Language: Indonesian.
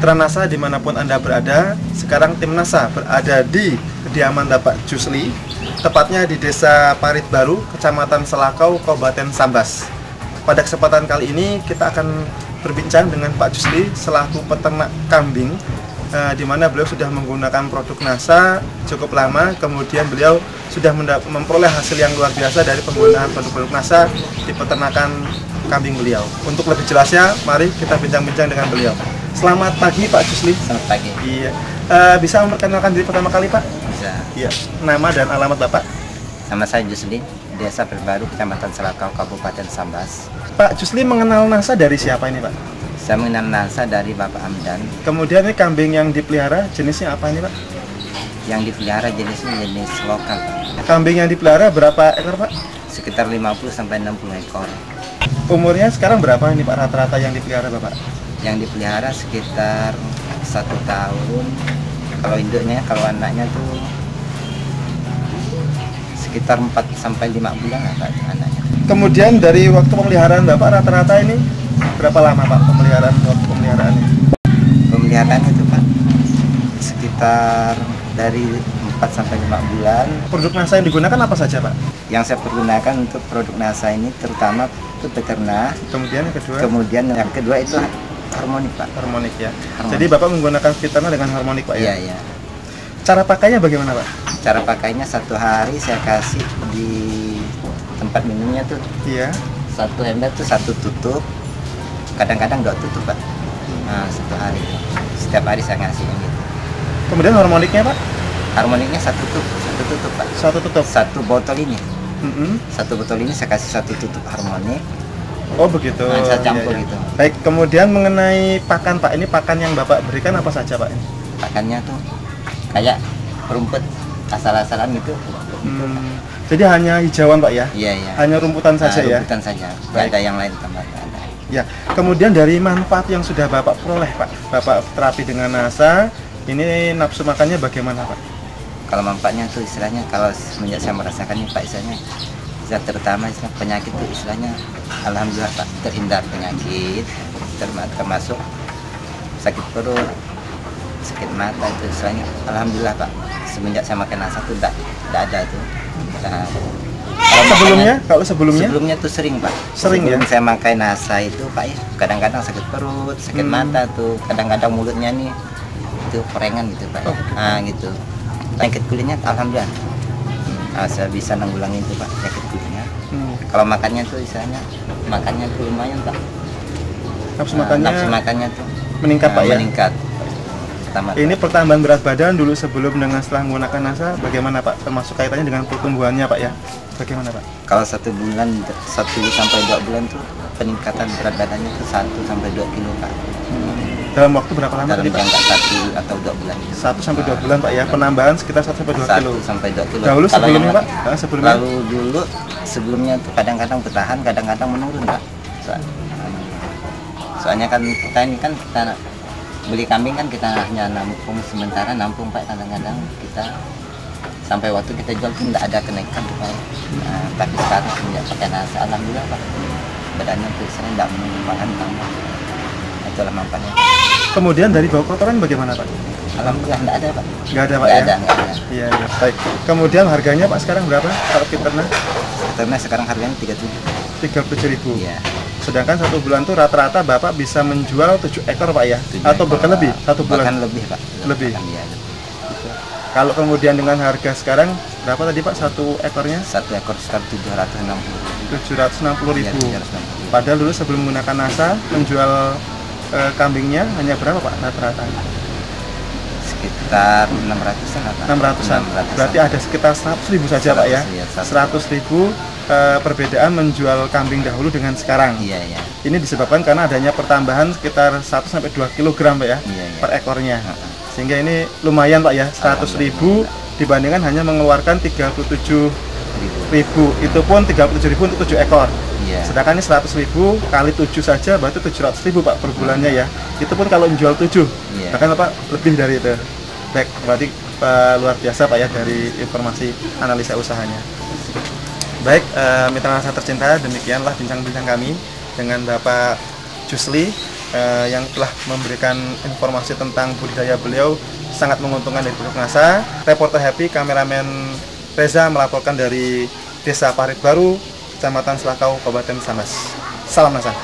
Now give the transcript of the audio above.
Mitra NASA dimanapun Anda berada, sekarang tim NASA berada di kediaman Bapak Jusli, tepatnya di Desa Parit Baru, Kecamatan Selakau, Kabupaten Sambas. Pada kesempatan kali ini kita akan berbincang dengan Pak Jusli selaku peternak kambing, di mana beliau sudah menggunakan produk NASA cukup lama, kemudian beliau sudah memperoleh hasil yang luar biasa dari penggunaan produk-produk NASA di peternakan kambing beliau. Untuk lebih jelasnya, mari kita bincang-bincang dengan beliau. Selamat pagi Pak Jusli. Selamat pagi. Iya. Bisa memperkenalkan diri pertama kali Pak? Bisa. Iya. Nama dan alamat Bapak? Nama saya Jusli, Desa Perbaru, Kecamatan Selakau, Kabupaten Sambas. Pak Jusli mengenal NASA dari siapa ini Pak? Saya mengenal NASA dari Bapak Hamdan. Kemudian ini kambing yang dipelihara jenisnya apa ini Pak? Yang dipelihara jenisnya jenis lokal, Pak. Kambing yang dipelihara berapa ekor Pak? Sekitar 50 sampai 60 ekor. Umurnya sekarang berapa ini Pak rata-rata yang dipelihara Bapak? Yang dipelihara sekitar 1 tahun. Kalau induknya, kalau anaknya tuh sekitar 4 sampai 5 bulan lah anaknya. Kemudian dari waktu pemeliharaan Bapak rata-rata ini berapa lama Pak waktu pemeliharaan ini? Pemeliharaan itu Pak sekitar dari 4 sampai 5 bulan. Produk NASA yang digunakan apa saja Pak? Yang saya pergunakan untuk produk NASA ini terutama itu peternak. Kemudian yang kedua? Kemudian yang kedua itu harmonik Pak. Harmonik ya. Harmonik. Jadi Bapak menggunakan peternak dengan harmonik Pak ya? Iya, iya. Cara pakainya bagaimana Pak? Cara pakainya 1 hari saya kasih di tempat minumnya tuh. Iya. 1 ember tuh 1 tutup. Kadang-kadang 2 tutup Pak. Nah, 1 hari. Setiap hari saya ngasih yang gitu. Kemudian harmoniknya Pak? Harmoniknya 1 tutup Pak. 1 tutup? 1 botol ini. Mm-hmm. 1 botol ini saya kasih 1 tutup harmonik. Oh begitu. Nah, saya campur iya, iya. gitu. Baik, kemudian mengenai pakan Pak, ini pakan yang Bapak berikan apa saja Pak? Pakannya tuh kayak rumput asal-asalan gitu. Jadi hanya hijauan Pak ya? Iya, iya. Hanya rumputan saja ya? Rumputan saja. Nggak Baik. ada yang lain tambahkan. Ya, kemudian dari manfaat yang sudah Bapak peroleh Pak, Bapak terapi dengan NASA, ini nafsu makannya bagaimana Pak? Kalau manfaatnya tuh istilahnya, kalau semenjak saya merasakannya Pak, istilahnya terutama istilah penyakit tuh istilahnya alhamdulillah Pak, terhindar penyakit, termasuk sakit perut, sakit mata itu istilahnya alhamdulillah Pak. Semenjak saya makan NASA tuh tidak ada tuh. Nah, Kalau sebelumnya tuh sering Pak. Sering sebelum ya? saya makan NASA itu Pak ya, kadang-kadang sakit perut, sakit mata tuh, kadang-kadang mulutnya nih itu perengan gitu Pak. Nah gitu. Penyakit kulitnya alhamdulillah. Saya bisa nanggulangi itu Pak, penyakit kulitnya. Kalau makannya tuh istilahnya makannya tuh lumayan Pak. Nafsu makannya tuh meningkat Pak ya? Meningkat. Ini pertambahan berat badan dulu sebelum dengan setelah menggunakan NASA bagaimana Pak? Termasuk kaitannya dengan pertumbuhannya Pak ya? Bagaimana Pak? Kalau 1 bulan, 1 sampai 2 bulan tuh peningkatan berat badannya tuh 1 sampai 2 kilo Pak. Dalam waktu berapa lama dalam tadi Pak? jangka 1 atau 2 bulan. 1 sampai 2 bulan Pak ya? Penambahan sekitar 1 sampai 2 kilo? 1 sampai 2 kilo. Dahulu Kalau sebelumnya yang- Pak? Sebelumnya? Lalu dulu sebelumnya tuh kadang-kadang bertahan, kadang-kadang menurun Pak. Soalnya kan kita beli kambing kan kita hanya nampung sementara Pak, kadang-kadang kita sampai waktu kita jual pun tidak ada kenaikan tuh Pak. Nah, tapi sekarang semenjak pakai NASA alhamdulillah Pak, badannya tuh saya tidak menambahkan tambah. Itulah manfaatnya. Kemudian dari bau kotoran bagaimana Pak? Alhamdulillah tidak ada Pak. Nggak ada Pak Nggak ya? ada. Iya, iya. Baik. Kemudian harganya Pak sekarang berapa kalau peternak? Karena sekarang harganya 37. 37.000. Iya. Sedangkan 1 bulan tuh rata-rata Bapak bisa menjual 7 ekor Pak ya? 7 Atau ekor, bahkan lebih? 1 bulan? Bahkan lebih Pak. Lebih? Iya. Kalau kemudian dengan harga sekarang berapa tadi Pak 1 ekornya? 1 ekor sekitar 760. 760.000. Iya, 760.000. Padahal dulu sebelum menggunakan NASA menjual kambingnya hanya berapa Pak rata-rata? Sekitar 600-an Pak. 600-an. Berarti ada sekitar 100.000 saja Pak ya? 100.000 perbedaan menjual kambing dahulu dengan sekarang. Iya, iya. Ini disebabkan karena adanya pertambahan sekitar 1 sampai 2 kg Pak ya? Iya, iya. Per ekornya. Sehingga ini lumayan Pak ya, 100.000 dibandingkan hanya mengeluarkan 37.000. Itu pun 37.000 untuk 7 ekor. Iya. Sedangkan ini 100.000 kali 7 saja berarti 700.000 Pak per bulannya ya. Itu pun kalau menjual 7. Iya. Bahkan Pak lebih dari itu. Baik, berarti luar biasa Pak ya dari informasi analisa usahanya. Baik, mitra NASA tercinta, demikianlah bincang-bincang kami dengan Bapak Jusli yang telah memberikan informasi tentang budidaya beliau sangat menguntungkan dari produk NASA. Reporter Happy, kameramen Reza melaporkan dari Desa Parit Baru, Kecamatan Selakau, Kabupaten Sambas. Salam NASA.